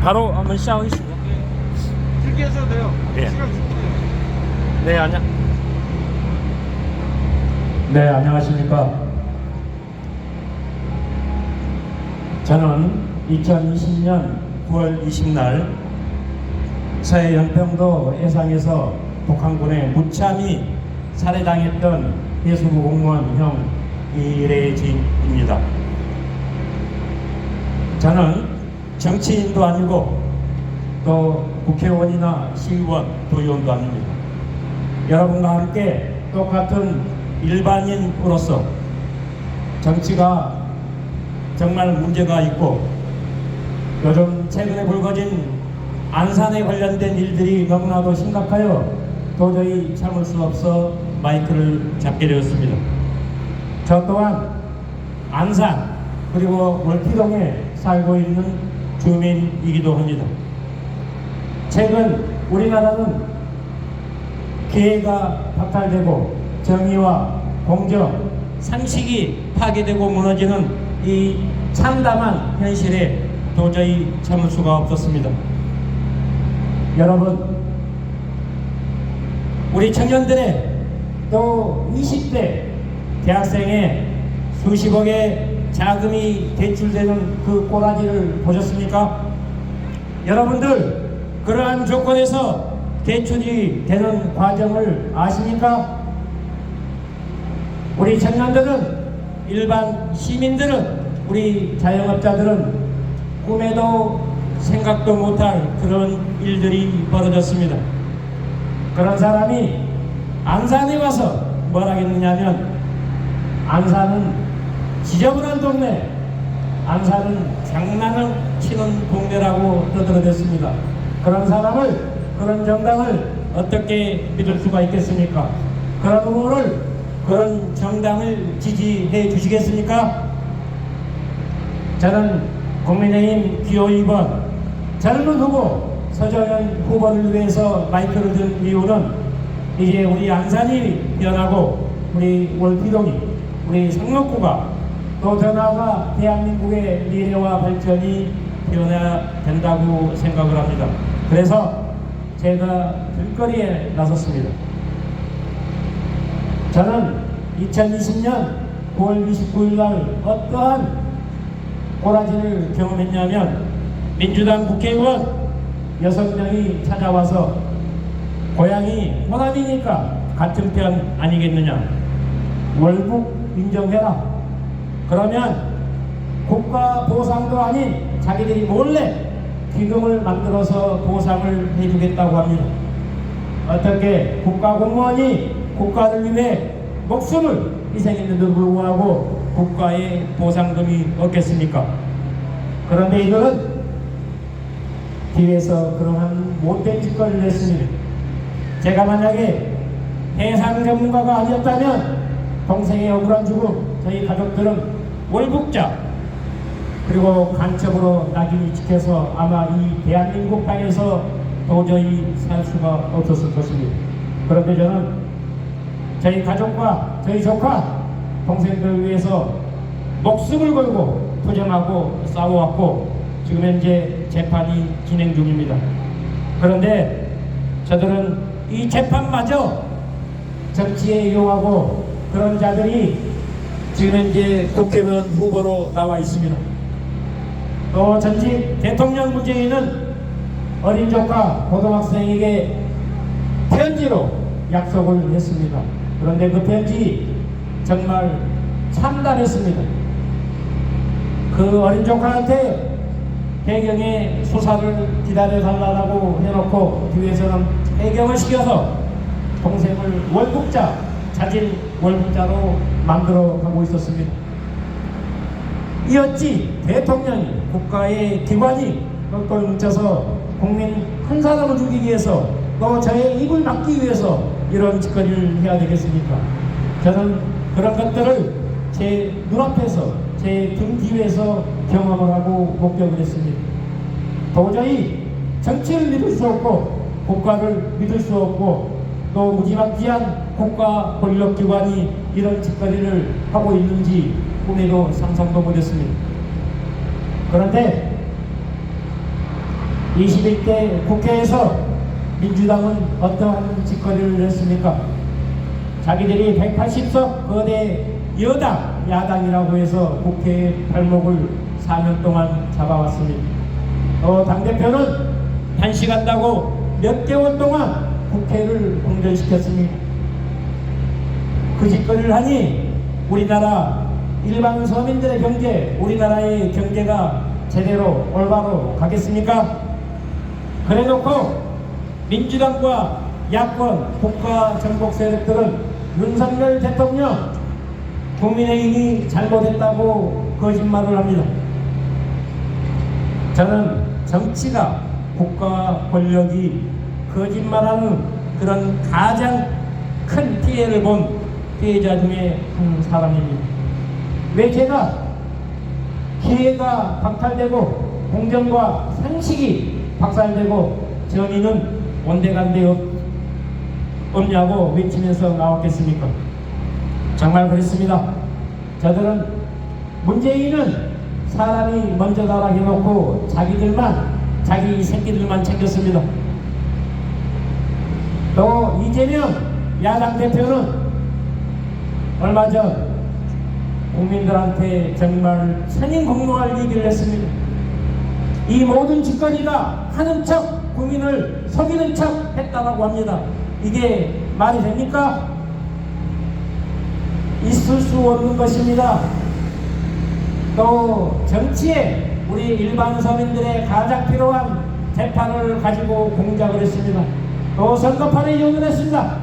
바로 한번 시작하겠습니다. 길게 하셔도 돼요. 예. 시간 충분해요. 네, 안녕하십니까. 저는 2020년 9월 20날 서해 연평도 해상에서 북한군에 무참히 살해당했던 해수부 공무원 형 이래진입니다. 저는 정치인도 아니고 또 국회의원이나 시의원, 도의원도 아닙니다. 여러분과 함께 똑같은 일반인으로서 정치가 정말 문제가 있고 요즘 최근에 불거진 안산에 관련된 일들이 너무나도 심각하여 도저히 참을 수 없어 마이크를 잡게 되었습니다. 저 또한 안산 그리고 월피동에 살고 있는 주민이기도 합니다. 최근 우리나라는 기회가 박탈되고 정의와 공정, 상식이 파괴되고 무너지는 이 참담한 현실에 도저히 참을 수가 없었습니다. 여러분, 우리 청년들의 또 20대 대학생의 수십억의 자금이 대출되는 그 꼬라지를 보셨습니까? 여러분들 그러한 조건에서 대출이 되는 과정을 아십니까? 우리 청년들은, 일반 시민들은, 우리 자영업자들은 꿈에도 생각도 못할 그런 일들이 벌어졌습니다. 그런 사람이 안산에 와서 뭘 하겠느냐면, 안산은 지저분한 동네, 안산은 장난을 치는 동네라고 떠들어댔습니다. 그런 사람을, 그런 정당을 어떻게 믿을 수가 있겠습니까? 그런 후보를, 그런 정당을 지지해 주시겠습니까? 저는 국민의힘 기호 2번 젊은 후보 서정현 후보를 위해서 마이크를 든 이유는 이제 우리 안산이 변하고 우리 월피동이, 우리 상록구가 또 더 나아가 대한민국의 미래와 발전이 변해야 된다고 생각을 합니다. 그래서 제가 길거리에 나섰습니다. 저는 2020년 9월 29일 날 어떠한 꼬라지를 경험했냐면, 민주당 국회의원 6명이 찾아와서 고향이 호남이니까 같은 편 아니겠느냐, 월북 인정해라, 그러면 국가 보상도 아닌 자기들이 몰래 기금을 만들어서 보상을 해주겠다고 합니다. 어떻게 국가 공무원이 국가를 위해 목숨을 희생했는데도 불구하고 국가의 보상금이 없겠습니까? 그런데 이들은 뒤에서 그러한 못된 짓거리를 했습니다. 제가 만약에 해상 전문가가 아니었다면 동생의 억울한 죽음, 저희 가족들은 월북자 그리고 간첩으로 낙인이 찍혀서 아마 이 대한민국 땅에서 도저히 살 수가 없었을 것입니다. 그런데 저는 저희 가족과 저희 조카, 동생들을 위해서 목숨을 걸고 투쟁하고 싸워왔고 지금 현재 재판이 진행 중입니다. 그런데 저들은 이 재판마저 정치에 이용하고 그런 자들이 지금 현재 국회의원 후보로 나와 있습니다. 또 전직 대통령 문재인은 어린 조카 고등학생에게 편지로 약속을 했습니다. 그런데 그 편지 정말 참담했습니다. 그 어린 조카한테 해경의 수사를 기다려달라고 해놓고 뒤에서는 해경을 시켜서 동생을 월북자, 자진 월북자로 만들어 가고 있었습니다. 이 어찌 대통령이, 국가의 기관이 똘똘 뭉쳐서 국민 한 사람을 죽이기 위해서 또 저의 입을 막기 위해서 이런 짓거리를 해야 되겠습니까? 저는 그런 것들을 제 눈앞에서, 제 등 뒤에서 경험을 하고 목격을 했습니다. 도저히 정치를 믿을 수 없고 국가를 믿을 수 없고 또 무지막지한 국가 권력기관이 이런 짓거리를 하고 있는지 꿈에도 상상도 못했습니다. 그런데 21대 국회에서 민주당은 어떠한 짓거리를 했습니까? 자기들이 180석 거대 여당, 야당이라고 해서 국회의 발목을 4년 동안 잡아왔습니다. 당대표는 단식한다고 몇 개월 동안 국회를 공전시켰습니다. 그 짓거리를 하니 우리나라 일반 서민들의 경제, 우리나라의 경제가 제대로 올바로 가겠습니까? 그래놓고 민주당과 야권 국가 정복 세력들은 윤석열 대통령 국민의힘이 잘못했다고 거짓말을 합니다. 저는 정치가 국가 권력이 거짓말하는 그런 가장 큰 피해를 본 피해자 중에 한 사람입니다. 왜 제가 기회가 박탈되고 공정과 상식이 박살되고 정의는 온데간데 없냐고 외치면서 나왔겠습니까? 정말 그렇습니다. 저들은 문재인은 사람이 먼저다라 해놓고 자기 새끼들만 챙겼습니다. 또 이재명 야당 대표는 얼마 전 국민들한테 정말 선인공노할 얘기를 했습니다. 이 모든 짓거리가 하는 척 국민을 속이는 척 했다라고 합니다. 이게 말이 됩니까? 있을 수 없는 것입니다. 또 정치에 우리 일반 서민들의 가장 필요한 대파를 가지고 공작을 했습니다. 또 선거판에 이용을 했습니다.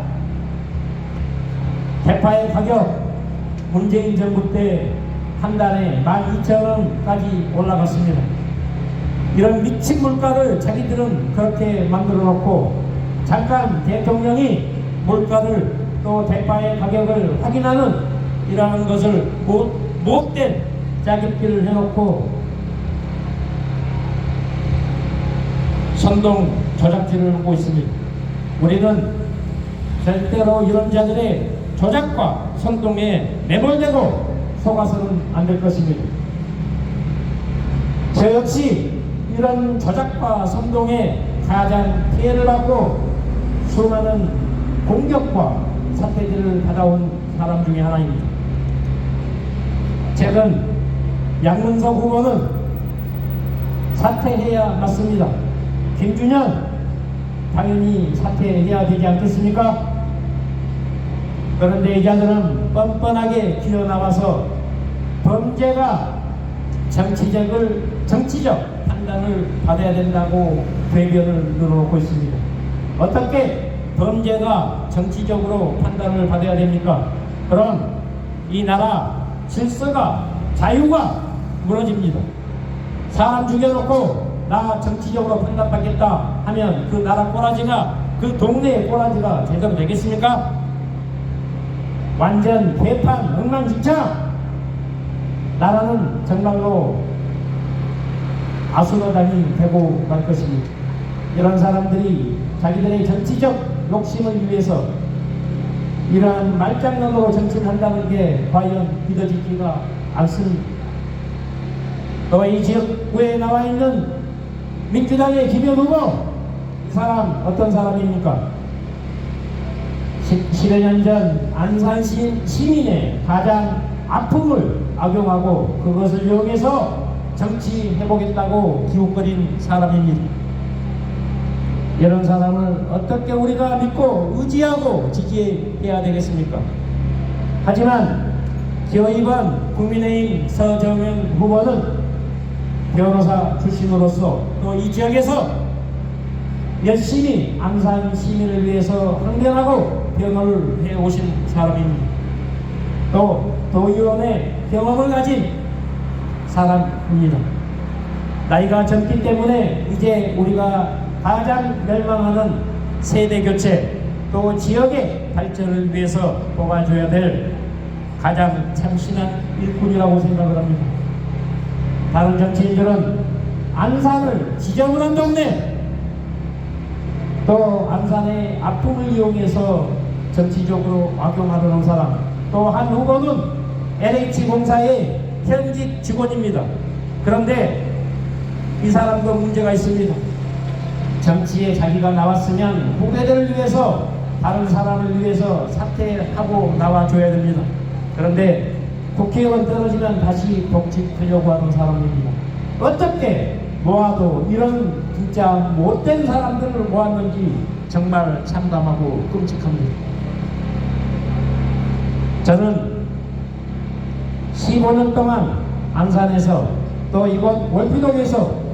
대파의 가격 문재인 정부 때 한 달에 12,000원까지 올라갔습니다. 이런 미친 물가를 자기들은 그렇게 만들어 놓고 잠깐 대통령이 물가를 또 대파의 가격을 확인하는 이러한 것을 못된 짜깁기를 해놓고 선동 조작질을 하고 있습니다. 우리는 절대로 이런 자들의 조작과 선동에 매몰되고 속아서는 안 될 것입니다. 저 역시 이런 조작과 선동에 가장 피해를 받고 수많은 공격과 사태들을 받아온 사람 중에 하나입니다. 최근 양문석 후보는 사퇴해야 맞습니다. 김준현 당연히 사퇴해야 되지 않겠습니까? 그런데 이 자들은 뻔뻔하게 기어나와서 범죄가 정치적 판단을 받아야 된다고 대변을 늘어놓고 있습니다. 어떻게 범죄가 정치적으로 판단을 받아야 됩니까? 그럼 이 나라 질서가 자유가 무너집니다. 사람 죽여놓고 나 정치적으로 판단받겠다 하면 그 나라 꼬라지가 그 동네의 꼬라지가 제대로 되겠습니까? 완전 개판 엉망진창 나라는 정말로 아수라장이 되고 말 것입니다. 이런 사람들이 자기들의 정치적 욕심을 위해서 이러한 말장난으로 정치를 한다는 게 과연 믿어지지가 않습니다. 또 이 지역구에 나와 있는 민주당의 김현 후보, 이 사람 어떤 사람입니까? 10여 년 전 안산 시민의 가장 아픔을 악용하고 그것을 이용해서 정치해보겠다고 기웃거린 사람입니다. 이런 사람을 어떻게 우리가 믿고 의지하고 지지해야 되겠습니까? 하지만 이번 국민의힘 서정현 후보는 변호사 출신으로서 또 이 지역에서 열심히 안산 시민을 위해서 항변하고 변호를 해오신 사람입니다. 또 도의원의 경험을 가진 사람입니다. 나이가 젊기 때문에 이제 우리가 가장 멸망하는 세대 교체 또 지역의 발전을 위해서 뽑아줘야 될 가장 참신한 일꾼이라고 생각을 합니다. 다른 정치인들은 안산을 지저분한 동네 또 안산의 아픔을 이용해서 정치적으로 악용하려는 사람, 또 한 후보는 LH공사의 현직 직원입니다. 그런데 이 사람도 문제가 있습니다. 정치에 자기가 나왔으면 후배들을 위해서, 다른 사람을 위해서 사퇴하고 나와줘야 됩니다. 그런데 국회의원 떨어지면 다시 복직하려고 하는 사람입니다. 어떻게 모아도 이런 진짜 못된 사람들을 모았는지 정말 참담하고 끔찍합니다. 저는 15년 동안 안산에서 또 이곳 월피동에서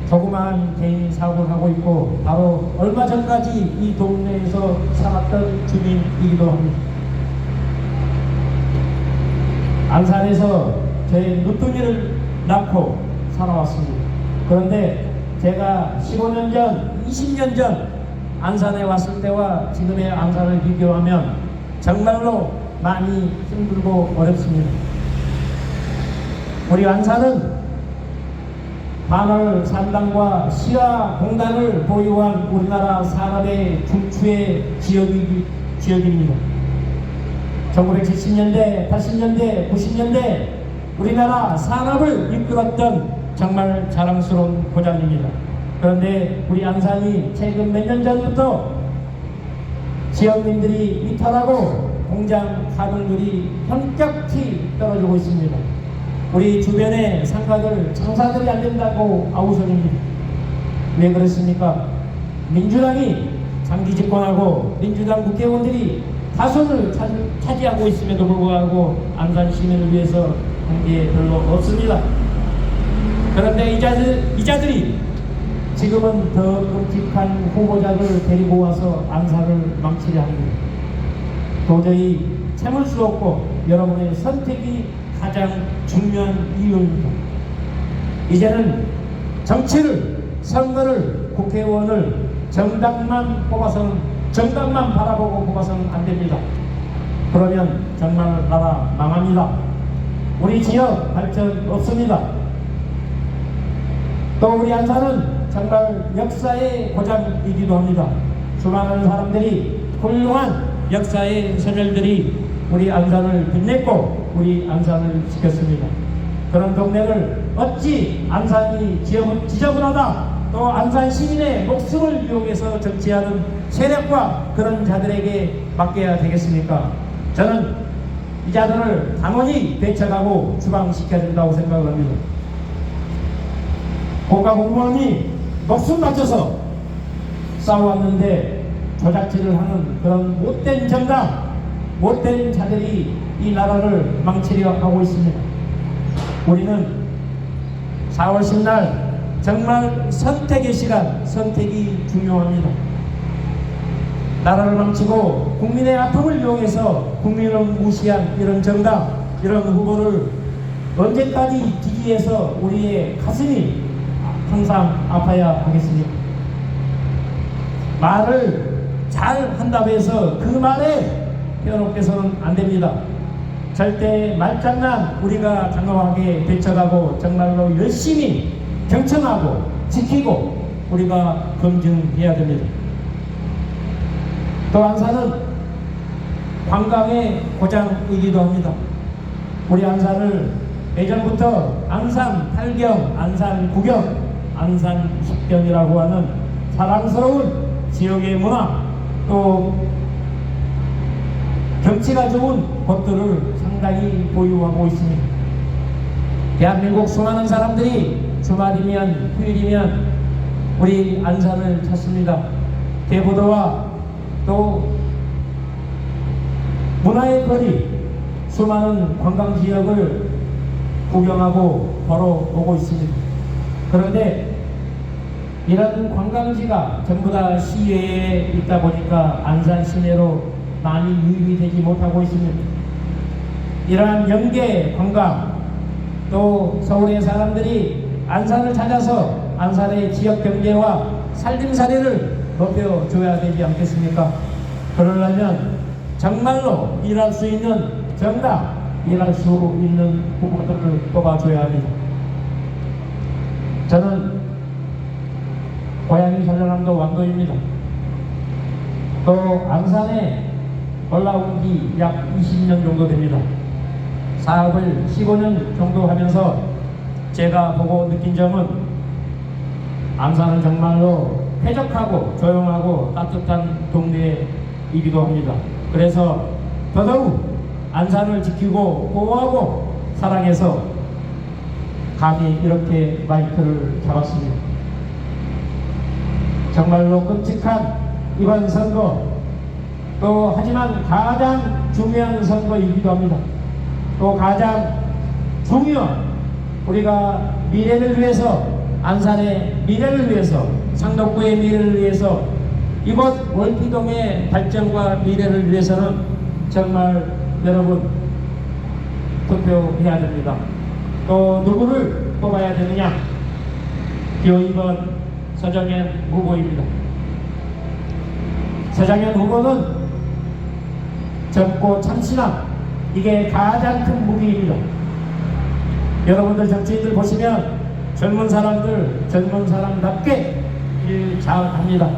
조그마한 개인 사업을 하고 있고, 바로 얼마 전까지 이 동네에서 살았던 주민이기도 합니다. 안산에서 제 누뚱이를 낳고 살아왔습니다. 그런데 제가 15년 전, 20년 전 안산에 왔을 때와 지금의 안산을 비교하면 정말로 많이 힘들고 어렵습니다. 우리 안산은 반월 산당과 시라 공단을 보유한 우리나라 산업의 중추의 지역입니다. 1970년대, 80년대, 90년대 우리나라 산업을 이끌었던 정말 자랑스러운 고장입니다. 그런데 우리 안산이 최근 몇 년 전부터 지역민들이 이탈하고 공장 가동률이 현격히 떨어지고 있습니다. 우리 주변의 상가들 장사들이 안 된다고 아우성입니다. 왜 그렇습니까? 민주당이 장기 집권하고 민주당 국회의원들이 다수를 차지하고 있음에도 불구하고 안산 시민을 위해서 한 게 별로 없습니다. 그런데 이자들이 지금은 더 끔찍한 후보자를 데리고 와서 안산을 망치려 합니다. 도저히 참을 수 없고 여러분의 선택이 가장 중요한 이유입니다. 이제는 정치를, 선거를, 국회의원을 정당만 바라보고 뽑아서는 안 됩니다. 그러면 정말 나라 망합니다. 우리 지역 발전 없습니다. 또 우리 안산은 정말 역사의 고장이기도 합니다. 수많은 사람들이, 훌륭한 역사의 소멸들이 우리 안산을 빛냈고 우리 안산을 지켰습니다. 그런 동네를 어찌 안산이 지저분하다, 또 안산 시민의 목숨을 이용해서 정치하는 세력과 그런 자들에게 맡겨야 되겠습니까? 저는 이 자들을 단호히 배척하고 추방시켜야 된다고 생각을 합니다. 국가공무원이 목숨 바쳐서 싸워왔는데 조작질을 하는 그런 못된 정당, 못된 자들이 이 나라를 망치려 하고 있습니다. 우리는 4월 10날 정말 선택의 시간, 선택이 중요합니다. 나라를 망치고 국민의 아픔을 이용해서 국민을 무시한 이런 정당, 이런 후보를 언제까지 지지해서 우리의 가슴이 항상 아파야 하겠습니까? 말을 잘 한다고 해서 그 말에 태어놓게서는 안 됩니다. 절대 말장난 우리가 장엄하게 배척하고 정말로 열심히 경청하고 지키고 우리가 검증해야 됩니다. 또 안산은 관광의 고장이기도 합니다. 우리 안산을 예전부터 안산 팔경, 안산 구경, 안산 식경이라고 하는 사랑스러운 지역의 문화, 또 경치가 좋은 곳들을 상당히 보유하고 있습니다. 대한민국 수많은 사람들이 주말이면 휴일이면 우리 안산을 찾습니다. 대부도와 또 문화의 거리, 수많은 관광지역을 구경하고 보러 오고 있습니다. 그런데 이런 관광지가 전부 다 시외에 있다 보니까 안산 시내로 많이 유입이 되지 못하고 있습니다. 이러한 연계 관광, 또 서울의 사람들이 안산을 찾아서 안산의 지역 경제와 살림살이를 높여줘야 되지 않겠습니까? 그러려면 정말로 일할 수 있는 정당, 일할 수 있는 후보들을 뽑아줘야 합니다. 저는 고향이 전라남도 왕도입니다. 또 안산에 올라온 지 약 20년 정도 됩니다. 사업을 15년 정도 하면서 제가 보고 느낀 점은 안산은 정말로 쾌적하고 조용하고 따뜻한 동네이기도 합니다. 그래서 더더욱 안산을 지키고 보호하고 사랑해서 감히 이렇게 마이크를 잡았습니다. 정말로 끔찍한 이번 선거, 또 하지만 가장 중요한 선거이기도 합니다. 또 가장 중요한 우리가 미래를 위해서, 안산의 미래를 위해서, 상록구의 미래를 위해서, 이곳 월피동의 발전과 미래를 위해서는 정말 여러분 투표해야 됩니다. 또 누구를 뽑아야 되느냐? 기호 2번 서정현 후보입니다. 서정현 후보는 젊고 참신함, 이게 가장 큰 무기입니다. 여러분들 정치인들 보시면 젊은 사람들 젊은 사람답게 일 잘합니다.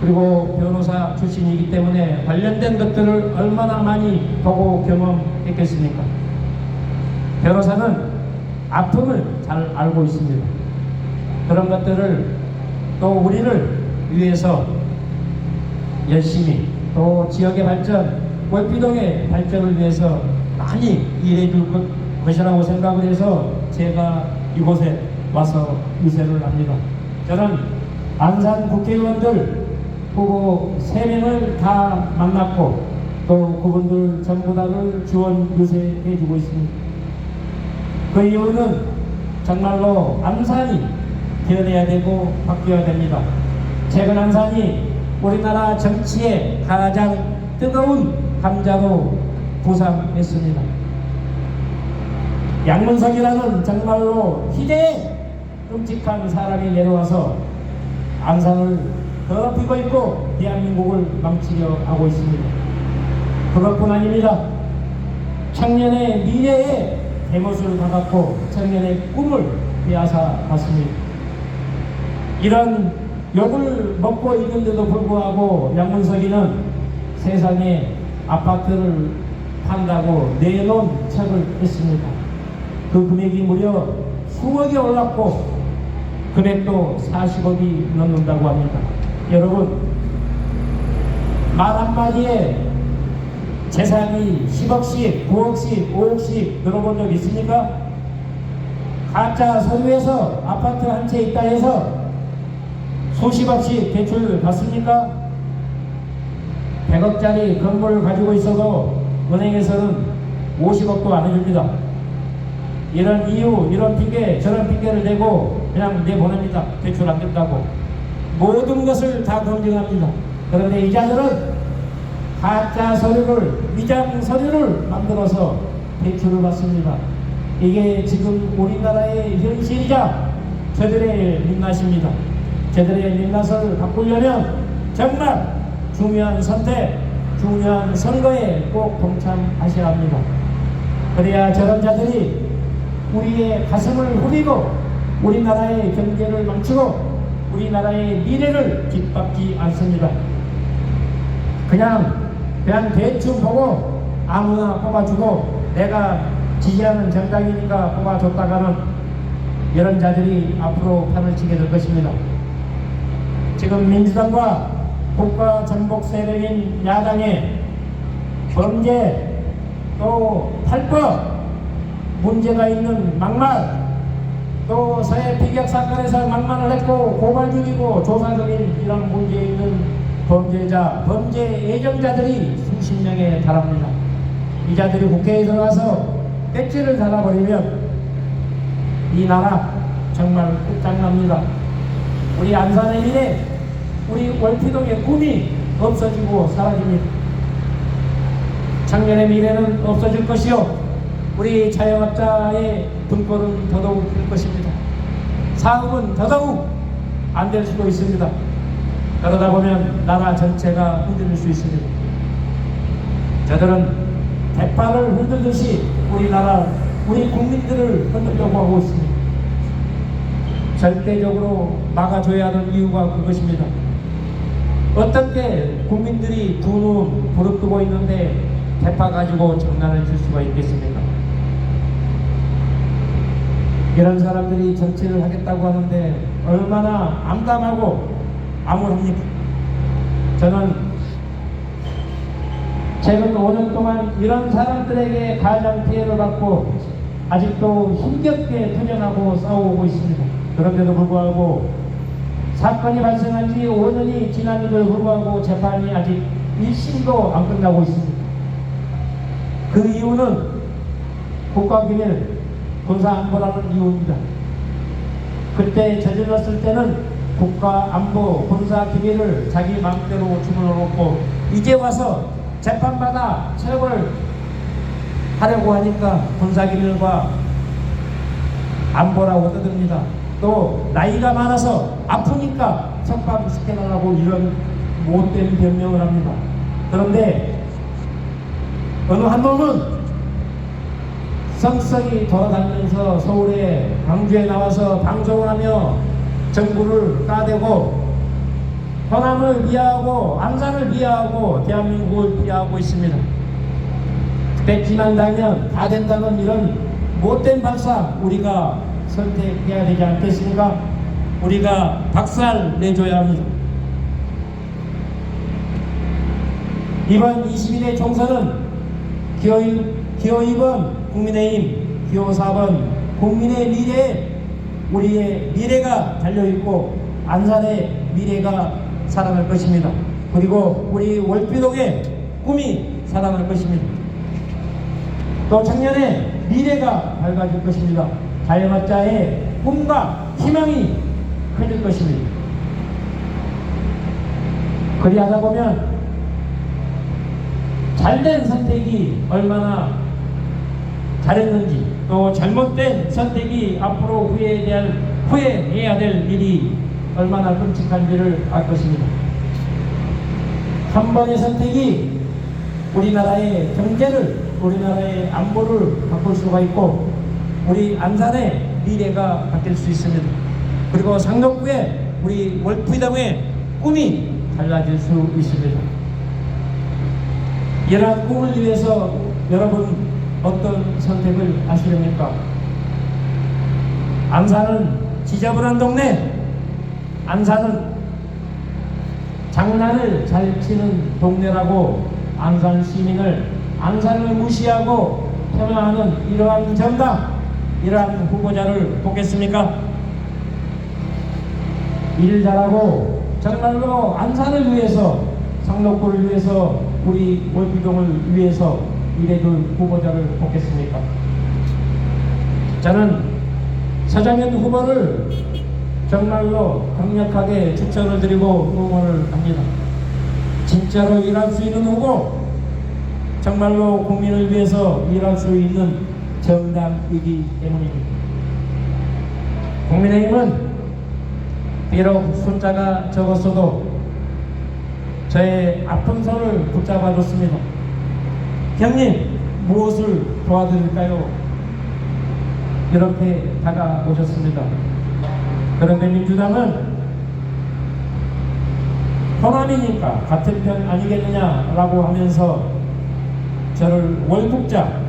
그리고 변호사 출신이기 때문에 관련된 것들을 얼마나 많이 보고 경험했겠습니까? 변호사는 아픔을 잘 알고 있습니다. 그런 것들을 또 우리를 위해서 열심히, 또 지역의 발전, 월피동의 발전을 위해서 많이 일해줄 것이라고 생각을 해서 제가 이곳에 와서 유세를 합니다. 저는 안산 국회의원들 후보 3명을 다 만났고 또 그분들 전부 다를 지원 유세해 주고 있습니다. 그 이유는 정말로 안산이 변해야 되고 바뀌어야 됩니다. 최근 안산이 우리나라 정치의 가장 뜨거운 감자로 부상했습니다. 양문석이라는 정말로 희대의 끔찍한 사람이 내려와서 안산을 더럽히고 있고 대한민국을 망치려 하고 있습니다. 그것뿐 아닙니다. 청년의 미래에 대못을 받았고 청년의 꿈을 빼앗아 갔습니다. 이런 욕을 먹고 있는데도 불구하고 양문석이는 세상에 아파트를 판다고 내놓은 척을 했습니다. 그 금액이 무려 수억이 올랐고 금액도 40억이 넘는다고 합니다. 여러분, 말 한마디에 재산이 10억씩, 9억씩, 5억씩 들어본 적 있습니까? 가짜 서류에서 아파트 한 채 있다 해서 수십억씩 대출 받습니까? 100억짜리 건물을 가지고 있어도 은행에서는 50억도 안 해줍니다. 이런 이유, 이런 핑계, 저런 핑계를 대고 그냥 내보냅니다. 대출 안 된다고. 모든 것을 다 검증합니다. 그런데 이 자들은 가짜 서류를, 위장 서류를 만들어서 대출을 받습니다. 이게 지금 우리나라의 현실이자 저들의 민낯입니다. 저들의 민낯을 바꾸려면 정말 중요한 선택, 중요한 선거에 꼭 동참하셔야 합니다. 그래야 저런 자들이 우리의 가슴을 후리고 우리나라의 경제를 망치고 우리나라의 미래를 뒷받지 않습니다. 그냥 대충 보고 아무나 뽑아주고 내가 지지하는 정당이니까 뽑아줬다가는 이런 자들이 앞으로 판을 치게 될 것입니다. 지금 민주당과 국가 전복 세력인 야당의 범죄 또 탈법 문제가 있는 막말, 또 서해 피격 사건에서 막말을 했고 고발 중이고 조사 중인 이런 문제 있는 범죄자, 범죄 예정자들이 수십 명에 달합니다. 이 자들이 국회에 들어가서 배지를 달아버리면 이 나라 정말 끝장납니다. 우리 안산의 미래, 우리 월피동의 꿈이 없어지고 사라집니다. 청년의 미래는 없어질 것이요, 우리 자영업자의 등골은 더더욱 클 것입니다. 사업은 더더욱 안 될 수도 있습니다. 그러다 보면 나라 전체가 흔들릴 수 있습니다. 저들은 대파를 흔들듯이 우리나라, 우리 국민들을 흔들려고 하고 있습니다. 절대적으로 막아줘야 하는 이유가 그것입니다. 어떻게 국민들이 두 눈 부릅뜨고 있는데 대파 가지고 장난을 칠 수가 있겠습니까? 이런 사람들이 정치를 하겠다고 하는데 얼마나 암담하고 암울합니까? 저는 최근 5년 동안 이런 사람들에게 가장 피해를 받고 아직도 힘겹게 투쟁하고 싸워오고 있습니다. 그런데도 불구하고 사건이 발생한 지 5년이 지났는데도 불구하고 재판이 아직 1심도 안 끝나고 있습니다. 그 이유는 국가기밀 군사안보라는 이유입니다. 그때 저질렀을 때는 국가안보 군사기밀을 자기 마음대로 주물러놓고 이제 와서 재판받아 처벌하려고 하니까 군사기밀과 안보라고 떠듭니다. 또 나이가 많아서 아프니까 석방시켜달라고 이런 못된 변명을 합니다. 그런데 어느 한 놈은 성성이 돌아다니면서 서울에 광주에 나와서 방송을 하며 정부를 까대고 호남을 비하하고 안산을 비하하고 대한민국을 비하하고 있습니다. 뺏기만 달면 다 된다는 이런 못된 발상 우리가 선택해야 되지 않겠습니까? 우리가 박살 내줘야 합니다. 이번 21대 총선은 기호 2번 국민의힘, 기호 4번 국민의 미래에 우리의 미래가 달려있고 안산의 미래가 살아날 것입니다. 그리고 우리 월비동의 꿈이 살아날 것입니다. 또 청년의 미래가 밝아질 것입니다. 자영업자의 꿈과 희망이 커질 것입니다. 그리하다 보면 잘된 선택이 얼마나 잘했는지 또 잘못된 선택이 앞으로 후회해야 될 일이 얼마나 끔찍한지를 알 것입니다. 한 번의 선택이 우리나라의 경제를 우리나라의 안보를 바꿀 수가 있고 우리 안산의 미래가 바뀔 수 있습니다. 그리고 상록구의 우리 월부동의 꿈이 달라질 수 있습니다. 이러한 꿈을 위해서 여러분 어떤 선택을 하시렵니까? 안산은 지저분한 동네, 안산은 장난을 잘 치는 동네라고 안산 시민을 안산을 무시하고 평화하는 이러한 정당, 이러한 후보자를 뽑겠습니까? 일 잘하고 정말로 안산을 위해서 상록구를 위해서 우리 월비동을 위해서 일해줄 후보자를 뽑겠습니까? 저는 서장현 후보를 정말로 강력하게 추천을 드리고 응원을 합니다. 진짜로 일할 수 있는 후보, 정말로 국민을 위해서 일할 수 있는 정당이기 때문입니다. 국민의힘은 비록 숫자가 적었어도 저의 아픈 손을 붙잡아 줬습니다. 형님, 무엇을 도와드릴까요? 이렇게 다가오셨습니다. 그런데 민주당은 호남이니까 같은 편 아니겠느냐라고 하면서 저를 월북자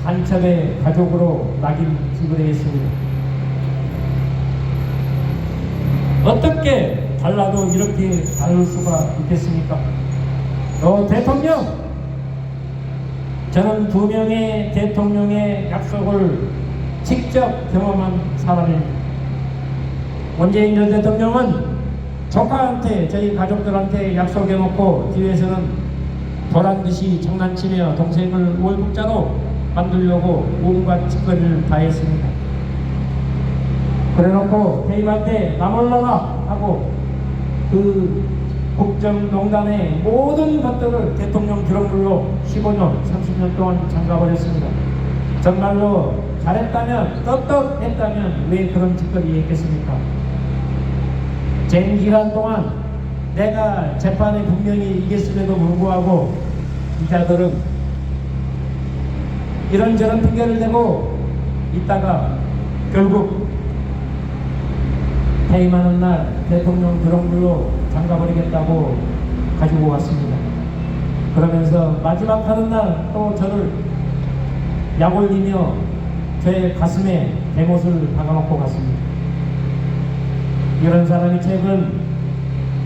간첩의 가족으로 낙인찍으려 했습니다. 어떻게 달라도 이렇게 다를 수가 있겠습니까? 대통령! 저는 2명의 대통령의 약속을 직접 경험한 사람입니다. 문재인 전 대통령은 조카한테, 저희 가족들한테 약속해놓고 뒤에서는 보란듯이 장난치며 동생을 월북자로 만들려고 온갖 짓거리를 다 했습니다. 그래놓고 퇴임할 때 나몰라라 하고 그 국정농단의 모든 것들을 대통령 기록물로 15년, 30년 동안 잠가버렸습니다. 정말로 잘했다면, 떳떳했다면 왜 그런 짓거리 했겠습니까? 쟁기간 동안 내가 재판에 분명히 이겼음에도 불구하고 기자들은 이런저런 핑계를 대고 있다가 결국 퇴임하는 날 대통령 기록물로 잠가버리겠다고 가지고 왔습니다. 그러면서 마지막 하는 날 또 저를 약 올리며 제 가슴에 대못을 박아놓고 갔습니다. 이런 사람이 최근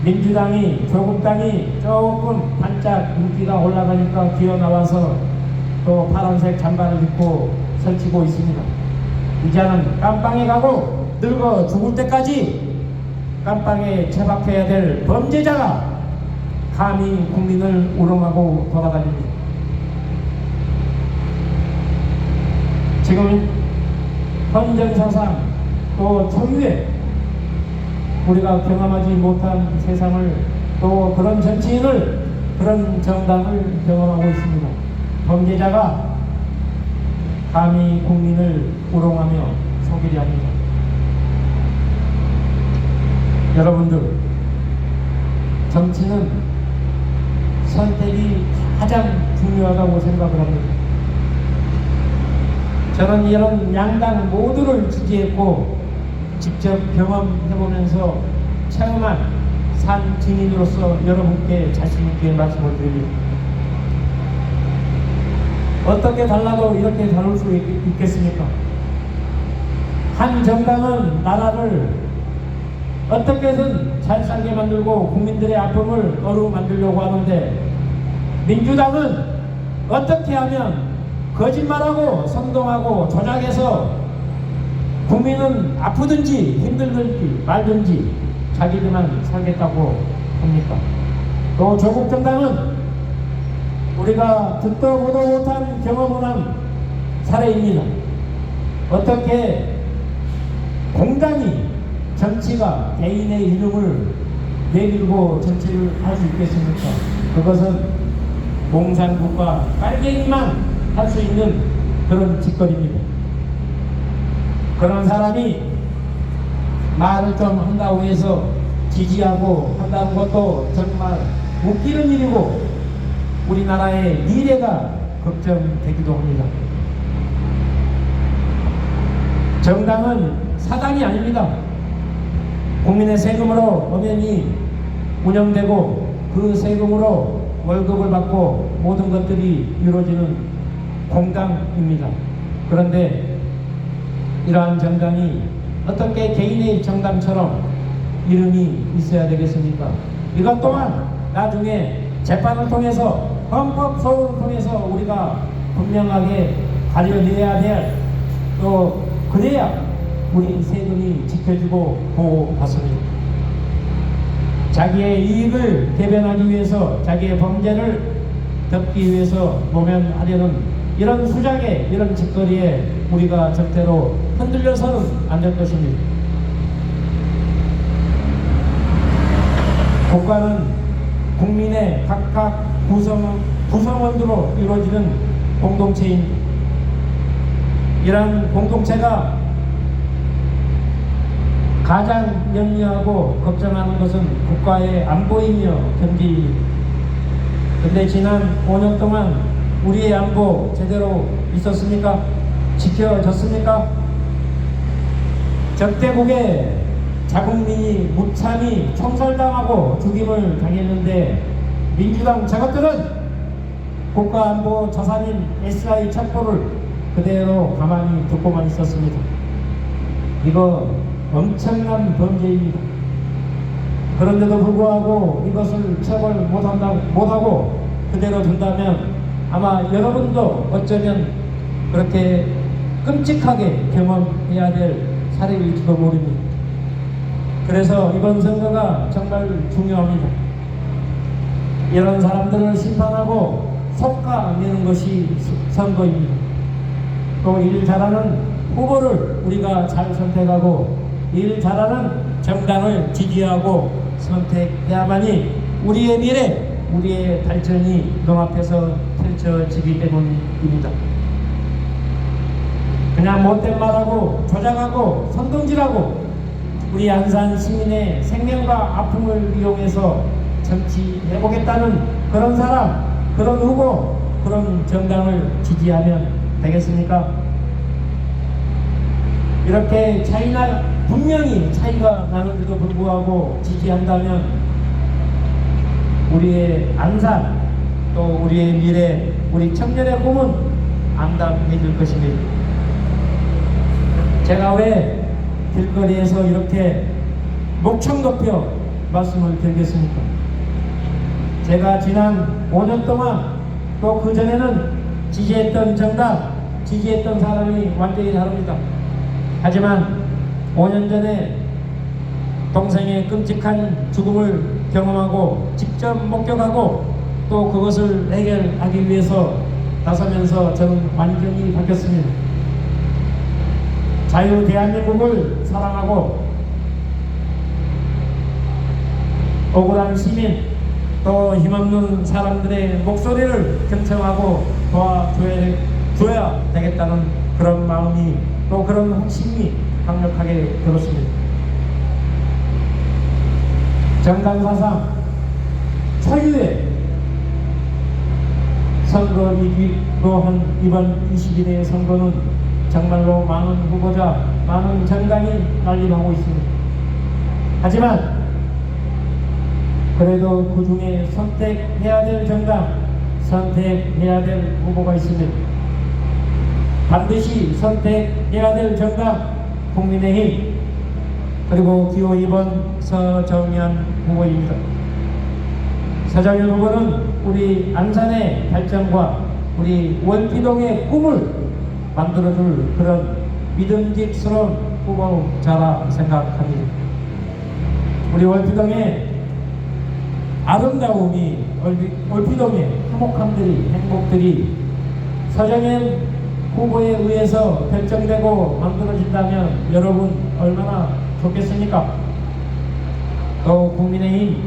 민주당이 조국당이 조금 반짝 인기가 올라가니까 기어 나와서 또 파란색 잠바를 입고 설치고 있습니다. 이제는 깜빵에 가고 늙어 죽을 때까지 깜빵에 처박혀야 될 범죄자가 감히 국민을 우롱하고 돌아다닙니다. 지금 헌정사상 또 초유의 우리가 경험하지 못한 세상을 또 그런 정치인을 그런 정당을 경험하고 있습니다. 범죄자가 감히 국민을 우롱하며 속이려 합니다. 여러분들, 정치는 선택이 가장 중요하다고 생각을 합니다. 저는 이런 양당 모두를 지지했고 직접 경험해보면서 체험한 산 증인으로서 여러분께 자신있게 말씀을 드립니다. 어떻게 달라도 이렇게 다룰 수 있겠습니까? 한 정당은 나라를 어떻게든 잘 살게 만들고 국민들의 아픔을 어루만들려고 하는데, 민주당은 어떻게 하면 거짓말하고 선동하고 조작해서 국민은 아프든지 힘들든지 말든지 자기들만 살겠다고 합니까? 또 조국 정당은 우리가 듣도 보도 못한 경험을 한 사례입니다. 어떻게 공단이 정치가 개인의 이름을 내밀고 정치를 할 수 있겠습니까? 그것은 공산국가 빨갱이만 할 수 있는 그런 짓거리입니다. 그런 사람이 말을 좀 한다고 해서 지지하고 한다는 것도 정말 웃기는 일이고 우리나라의 미래가 걱정되기도 합니다. 정당은 사당이 아닙니다. 국민의 세금으로 엄연히 운영되고 그 세금으로 월급을 받고 모든 것들이 이루어지는 공당입니다. 그런데 이러한 정당이 어떻게 개인의 정당처럼 이름이 있어야 되겠습니까? 이것 또한 나중에 재판을 통해서 헌법 소원을 통해서 우리가 분명하게 가려내야 될, 또 그래야 우리 세금이 지켜지고 보호받습니다. 자기의 이익을 대변하기 위해서, 자기의 범죄를 덮기 위해서 모면하려는 이런 수작에, 이런 짓거리에 우리가 절대로 흔들려서는 안 될 것입니다. 국가는 국민의 각각 구성원으로 이루어지는 공동체입니다. 이러한 공동체가 가장 염려하고 걱정하는 것은 국가의 안보이며 경제입니다. 근데 지난 5년 동안 우리의 안보 제대로 있었습니까? 지켜졌습니까? 적대국의 자국민이 무참히 총살당하고 죽임을 당했는데 민주당 저것들은 국가안보 자산인 SI 첩보를 그대로 가만히 듣고만 있었습니다. 이거 엄청난 범죄입니다. 그런데도 불구하고 이것을 처벌 못하고 그대로 둔다면 아마 여러분도 어쩌면 그렇게 끔찍하게 경험해야 될 사례일지도 모릅니다. 그래서 이번 선거가 정말 중요합니다. 이런 사람들을 심판하고 속아내는 것이 선거입니다. 또 일 잘하는 후보를 우리가 잘 선택하고 일 잘하는 정당을 지지하고 선택해야만이 우리의 미래, 우리의 발전이 눈앞에서 펼쳐지기 때문입니다. 그냥 못된 말하고 조장하고 선동질하고 우리 안산 시민의 생명과 아픔을 이용해서 정치해보겠다는 그런 사람, 그런 후보, 그런 정당을 지지하면 되겠습니까? 이렇게 분명히 차이가 나는데도 불구하고 지지한다면 우리의 안산, 또 우리의 미래, 우리 청년의 꿈은 암담해질 것입니다. 제가 왜 길거리에서 이렇게 목청 높여 말씀을 드리겠습니까? 제가 지난 5년 동안 또 그전에는 지지했던 정당, 지지했던 사람이 완전히 다릅니다. 하지만 5년 전에 동생의 끔찍한 죽음을 경험하고 직접 목격하고 또 그것을 해결하기 위해서 나서면서 저는 완전히 바뀌었습니다. 자유 대한민국을 사랑하고 억울한 시민 또 힘없는 사람들의 목소리를 경청하고 도와줘야 되겠다는 그런 마음이 또 그런 확신이 강력하게 들었습니다. 정당사상 초유의 선거이기도 한 이번 22대 선거는 정말로 많은 후보자, 많은 정당이 난립하고 있습니다. 하지만 그래도 그 중에 선택해야 될 정당, 선택해야 될 후보가 있습니다. 반드시 선택해야 될 정당, 국민의힘, 그리고 기호 2번 서정현 후보입니다. 서정현 후보는 우리 안산의 발전과 우리 원피동의 꿈을 만들어줄 그런 믿음직스러운 후보자라 생각합니다. 우리 원피동의 아름다움이, 원피동의 화목함들이, 행복들이 서정현 후보에 의해서 결정되고 만들어진다면 여러분 얼마나 좋겠습니까? 또 국민의힘의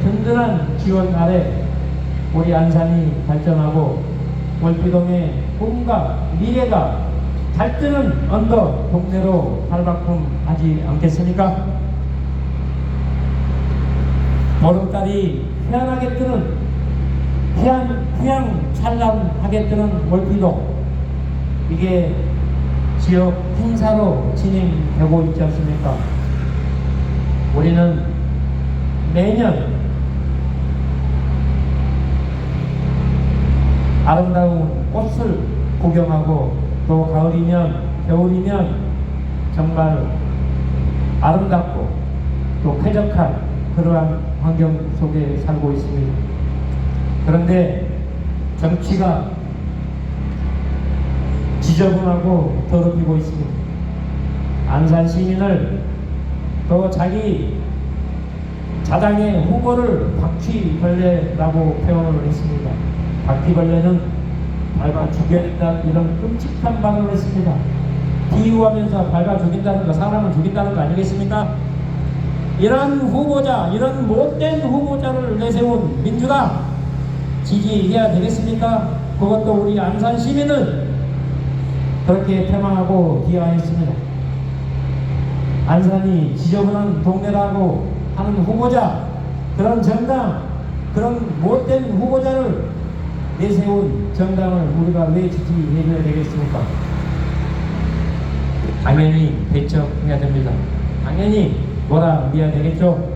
든든한 지원 아래 우리 안산이 발전하고 원피동의 꿈과 미래가 달뜨는 언덕 동네로 발바꿈하지 않겠습니까? 보름달이 희한하게 뜨는 휘황찬란하게 뜨는 월피동, 이게 지역 행사로 진행되고 있지 않습니까? 우리는 매년 아름다운 꽃을 구경하고 또 가을이면 겨울이면 정말 아름답고 또 쾌적한 그러한 환경 속에 살고 있습니다. 그런데 정치가 지저분하고 더럽히고 있습니다. 안산 시민을 또 자기 자당의 후보를 바퀴벌레라고 표현을 했습니다. 바퀴벌레는 밟아 죽여야 된다, 이런 끔찍한 발언을 했습니다. 비유하면서 밟아 죽인다는 거, 사람을 죽인다는 거 아니겠습니까? 이런 후보자, 이런 못된 후보자를 내세운 민주당 지지해야 되겠습니까? 그것도 우리 안산 시민은 그렇게 폐망하고 비하했습니다. 안산이 지저분한 동네라고 하는 후보자, 그런 정당, 그런 못된 후보자를 내세운 정당을 우리가 왜 지지해줘야 되겠습니까? 당연히 배척해야 됩니다. 당연히 뭐라 해야 되겠죠?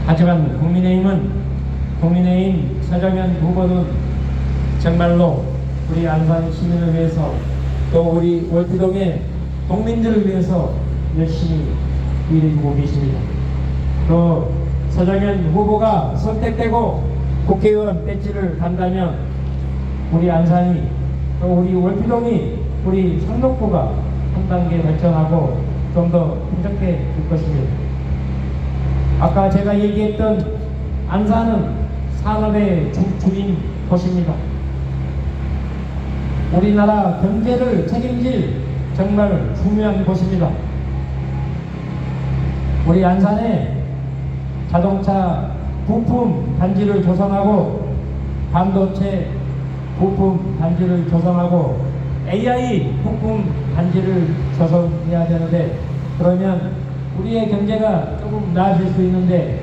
하지만 국민의힘 서정현 후보는 정말로 우리 안산 시민을 위해서 또 우리 월피동의 동민들을 위해서 열심히 일해주고 계십니다. 또 서정현 후보가 선택되고 국회의원 배지를 단다면 우리 안산이 또 우리 월피동이 우리 상록구가 한 단계 발전하고 좀 더 풍족해질 것입니다. 아까 제가 얘기했던 안산은 산업의 주인 도시입니다. 우리나라 경제를 책임질 정말 중요한 곳입니다. 우리 안산에 자동차 부품 단지를 조성하고 반도체 부품 단지를 조성하고 AI 부품 단지를 조성해야 되는데, 그러면 우리의 경제가 조금 나아질 수 있는데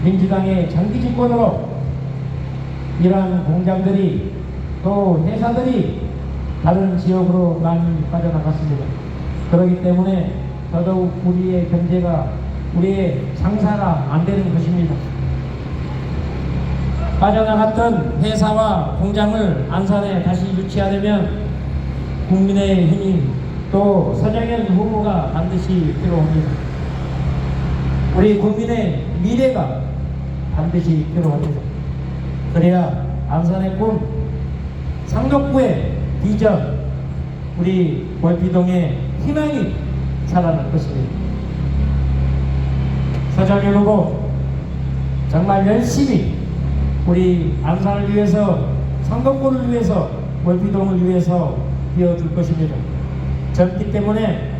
민주당의 장기 집권으로 이러한 공장들이 또 회사들이 다른 지역으로 많이 빠져나갔습니다. 그렇기 때문에 더더욱 우리의 경제가, 우리의 장사가 안 되는 것입니다. 빠져나갔던 회사와 공장을 안산에 다시 유치하려면 국민의힘이 또 서정현 후보가 반드시 필요합니다. 우리 국민의 미래가 반드시 필요합니다. 그래야 안산의 꿈, 상록구의 비전, 우리 월피동의 희망이 살아날 것입니다. 서정현 후보 정말 열심히 우리 안산을 위해서, 상록구를 위해서, 월피동을 위해서 뛰어줄 것입니다. 젊기 때문에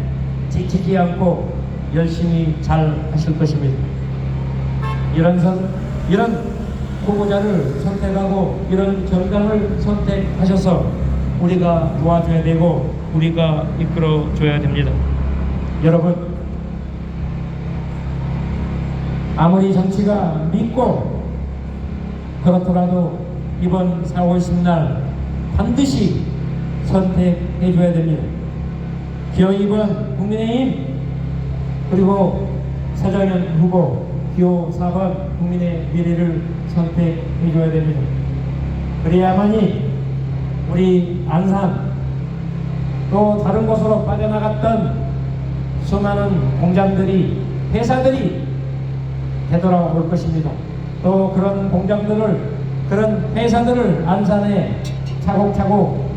지치지 않고 열심히 잘 하실 것입니다. 이런 후보자를 선택하고 이런 정당을 선택하셔서 우리가 도와줘야 되고 우리가 이끌어줘야 됩니다. 여러분, 아무리 정치가 믿고 그렇더라도 이번 4월 10날 반드시 선택해줘야 됩니다. 기호 2번 국민의힘, 그리고 서정현 후보 기호 4번 국민의 미래를 선택해줘야 됩니다. 그래야만이 우리 안산 또 다른 곳으로 빠져나갔던 수많은 공장들이, 회사들이 되돌아올 것입니다. 또 그런 공장들을, 그런 회사들을 안산에 차곡차곡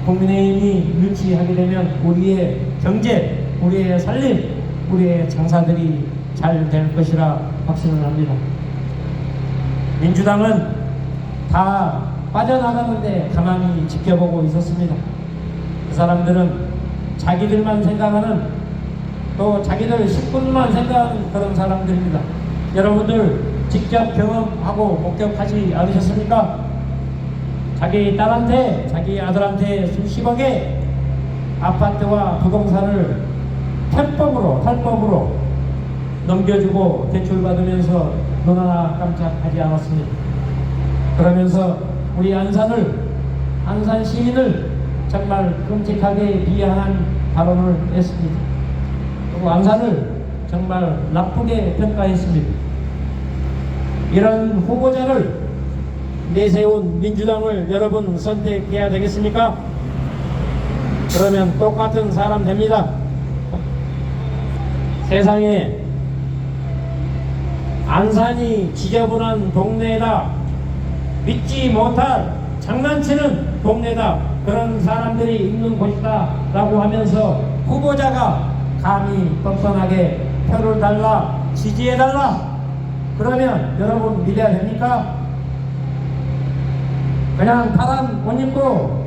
국민의힘이 유치하게 되면 우리의 경제, 우리의 살림, 우리의 장사들이 잘 될 것이라 확신을 합니다. 민주당은 다 빠져나가는데 가만히 지켜보고 있었습니다. 그 사람들은 자기들만 생각하는, 또 자기들 식구만 생각하는 그런 사람들입니다. 여러분들 직접 경험하고 목격하지 않으셨습니까? 자기 딸한테, 자기 아들한테 수십억의 아파트와 부동산을 탈법으로 넘겨주고 대출받으면서 눈 하나 깜짝하지 않았습니다. 그러면서 우리 안산을, 안산 시민을 정말 끔찍하게 비하한 발언을 했습니다. 그리고 안산을 정말 나쁘게 평가했습니다. 이런 후보자를 내세운 민주당을 여러분 선택해야 되겠습니까? 그러면 똑같은 사람 됩니다. 세상에 안산이 지저분한 동네다, 믿지 못할 장난치는 동네다, 그런 사람들이 있는 곳이다 라고 하면서 후보자가 감히 뻔뻔하게 표를 달라, 지지해달라, 그러면 여러분 믿어야 됩니까? 그냥 파란 옷 입고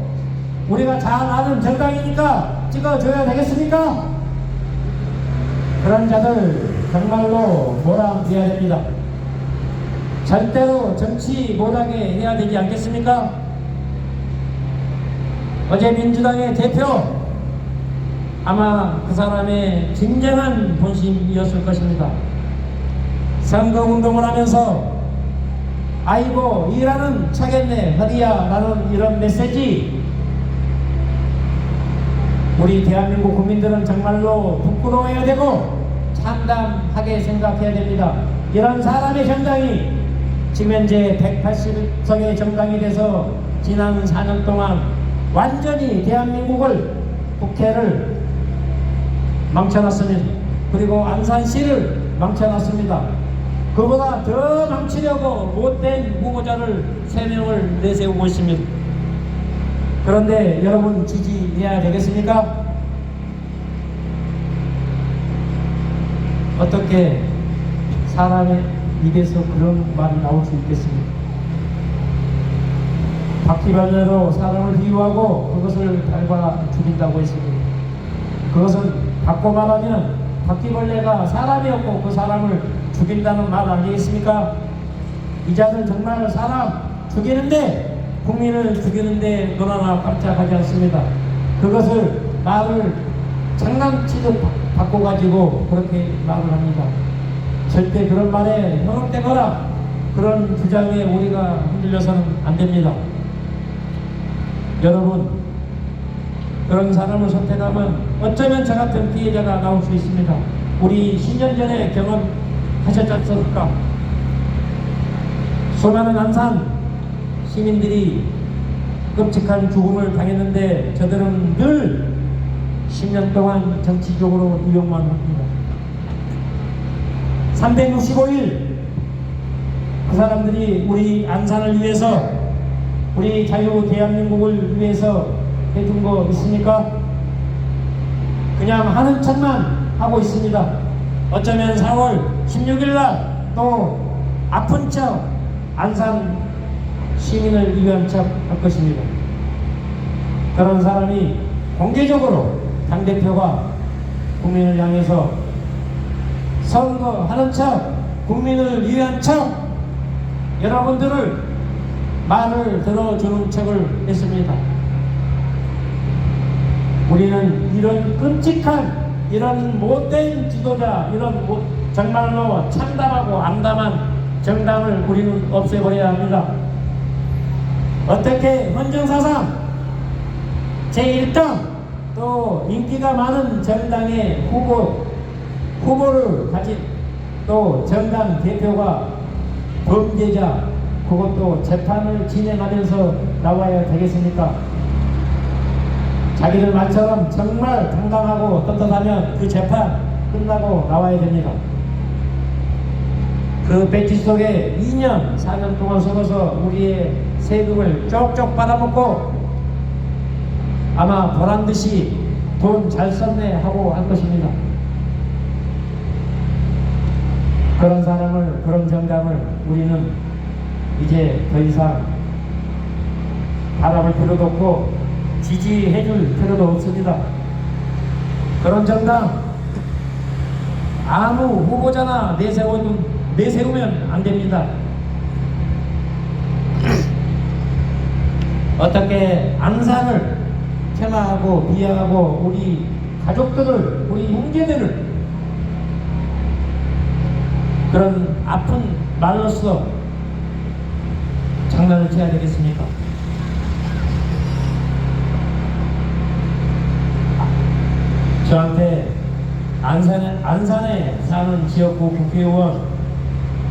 우리가 잘 아는 정당이니까 찍어줘야 되겠습니까? 그런 자들 정말로 몰아내야 됩니다. 절대로 정치 못하게 해야 되지 않겠습니까? 어제 민주당의 대표, 아마 그 사람의 진정한 본심이었을 것입니다. 선거운동을 하면서 아이고 일하는 차겠네 허리야 라는 이런 메시지, 우리 대한민국 국민들은 정말로 부끄러워해야 되고 참담하게 생각해야 됩니다. 이런 사람의 정당이 지금 현재 180석의 정당이 돼서 지난 4년 동안 완전히 대한민국을, 국회를 망쳐놨습니다. 그리고 안산시를 망쳐놨습니다. 그보다 더 망치려고 못된 후보자를 3명을 내세우고 있습니다. 그런데 여러분 지지해야 되겠습니까? 어떻게 사람의 입에서 그런 말이 나올 수 있겠습니까? 바퀴벌레로 사람을 비유하고 그것을 밟아 죽인다고 했습니다. 그것은 바꿔 말하면 바퀴벌레가 사람이었고 그 사람을 죽인다는 말 아니겠습니까? 이자들 정말 사람 죽이는데, 국민을 죽이는데 너나 깜짝하지 않습니다. 그것을 말을 장난치듯 바꿔가지고 그렇게 말을 합니다. 절대 그런 말에 현혹되거나 그런 주장에 우리가 흔들려서는 안 됩니다. 여러분, 그런 사람을 선택하면 어쩌면 저 같은 피해자가 나올 수 있습니다. 우리 10년 전에 경험하셨지 않습니까? 수많은 안산 시민들이 끔찍한 죽음을 당했는데 저들은 늘 10년 동안 정치적으로 이용만 합니다. 365일 그 사람들이 우리 안산을 위해서, 우리 자유 대한민국을 위해서 해준 거 있습니까? 그냥 하는 척만 하고 있습니다. 어쩌면 4월 16일 날 또 아픈 척 안산 시민을 위한 척 할 것입니다. 그런 사람이 공개적으로 당대표가 국민을 향해서 선거하는 척, 국민을 위한 척, 여러분들을 말을 들어주는 척을 했습니다. 우리는 이런 끔찍한, 이런 못된 지도자, 이런 정말로 참담하고 암담한 정당을 우리는 없애버려야 합니다. 어떻게 헌정사상 제1등 또 인기가 많은 정당의 후보를 가진 또 정당 대표가 범죄자, 그것도 재판을 진행하면서 나와야 되겠습니까? 자기들 말처럼 정말 당당하고 떳떳하면 그 재판 끝나고 나와야 됩니다. 그 배지 속에 2년, 4년 동안 속아서 우리의 세금을 쪽쪽 받아먹고 아마 보란듯이 돈 잘 썼네 하고 할 것입니다. 그런 사람을, 그런 정당을 우리는 이제 더 이상 바라볼 필요도 없고 지지해 줄 필요도 없습니다. 그런 정당 아무 후보자나 내세우면 안 됩니다. 어떻게 안산을 폄하하고 비하하고 우리 가족들을, 우리 형제들을 그런 아픈 말로써 장난을 쳐야 되겠습니까? 저한테 안산에 사는 지역구 국회의원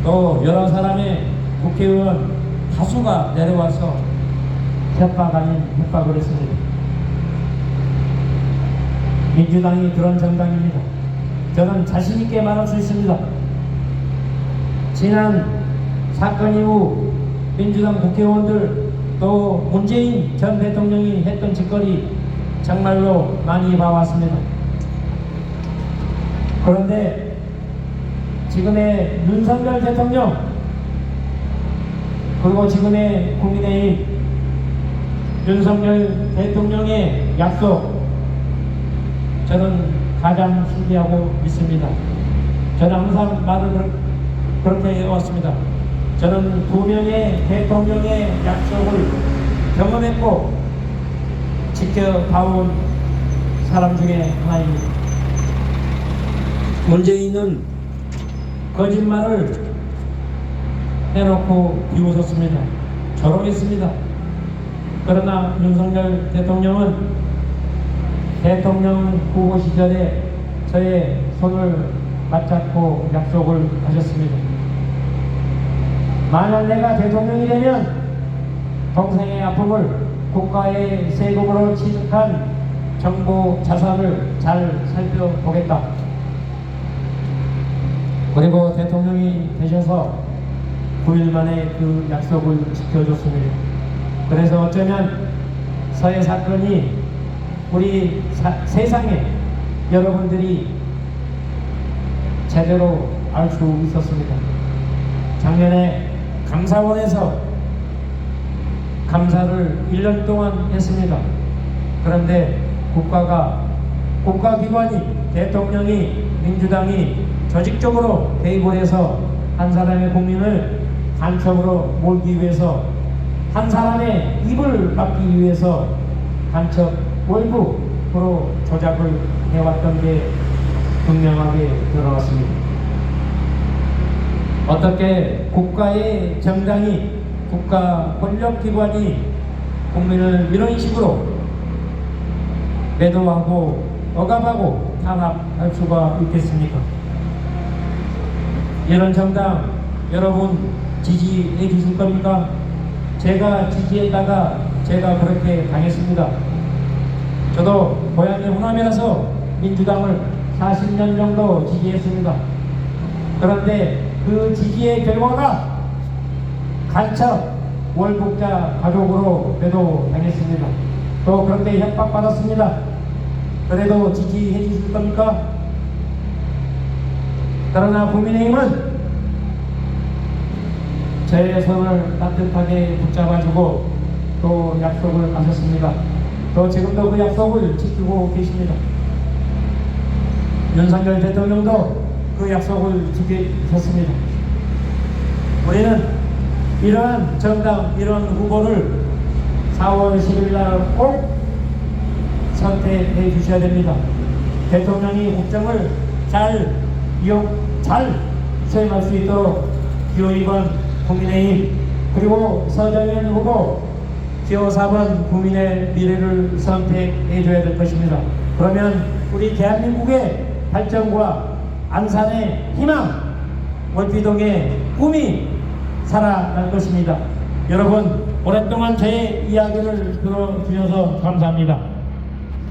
또 여러 사람의 국회의원 다수가 내려와서 협박 아닌 협박을 했습니다. 민주당이 그런 정당입니다. 저는 자신있게 말할 수 있습니다. 지난 사건 이후 민주당 국회의원들 또 문재인 전 대통령이 했던 짓거리 정말로 많이 봐왔습니다. 그런데 지금의 윤석열 대통령 그리고 지금의 국민의힘 윤석열 대통령의 약속, 저는 가장 신기하고 믿습니다. 저는 항상 말을 그렇게 해왔습니다. 저는 두 명의 대통령의 약속을 경험했고 지켜봐온 사람 중에 하나입니다. 문재인은 거짓말을 해놓고 비웃었습니다. 조롱했습니다. 그러나 윤석열 대통령은 대통령 후보 시절에 저의 손을 맞잡고 약속을 하셨습니다. 만약 내가 대통령이 되면 동생의 아픔을 국가의 세금으로 취득한 정보 자산을 잘 살펴보겠다. 그리고 대통령이 되셔서 9일 만에 그 약속을 지켜줬습니다. 그래서 어쩌면 서해 사건이 우리 세상에 여러분들이 제대로 알 수 있었습니다. 작년에 감사원에서 감사를 1년 동안 했습니다. 그런데 국가기관이, 대통령이, 민주당이 조직적으로 개입을 해서 한 사람의 국민을 간첩으로 몰기 위해서, 한 사람의 입을 막기 위해서 간첩 월북으로 조작을 해왔던 게 분명하게 드러났습니다. 어떻게 국가의 정당이, 국가 권력기관이 국민을 이런 식으로 매도하고 억압하고 탄압할 수가 있겠습니까? 이런 정당 여러분 지지해 주실 겁니까? 제가 지지했다가 제가 그렇게 당했습니다. 저도 고향의 호남이라서 민주당을 40년 정도 지지했습니다. 그런데 그 지지의 결과가 간첩 월북자 가족으로 매도당했습니다. 또 그런데 협박받았습니다. 그래도 지지해 주실 겁니까? 그러나 국민의힘은 제 손을 따뜻하게 붙잡아주고 또 약속을 하셨습니다. 또 지금도 그 약속을 지키고 계십니다. 윤석열 대통령도 그 약속을 지키셨습니다. 우리는 이러한 정당, 이러한 후보를 4월 10일 날 꼭 선택해 주셔야 됩니다. 대통령이 국정을 잘 수행할 수 있도록 기호 2번 국민의힘, 그리고 서정현 후보 기호 4번 국민의 미래를 선택해 줘야 될 것입니다. 그러면 우리 대한민국의 발전과 안산의 희망, 월비동의 꿈이 살아날 것입니다. 여러분, 오랫동안 제 이야기를 들어주셔서 감사합니다.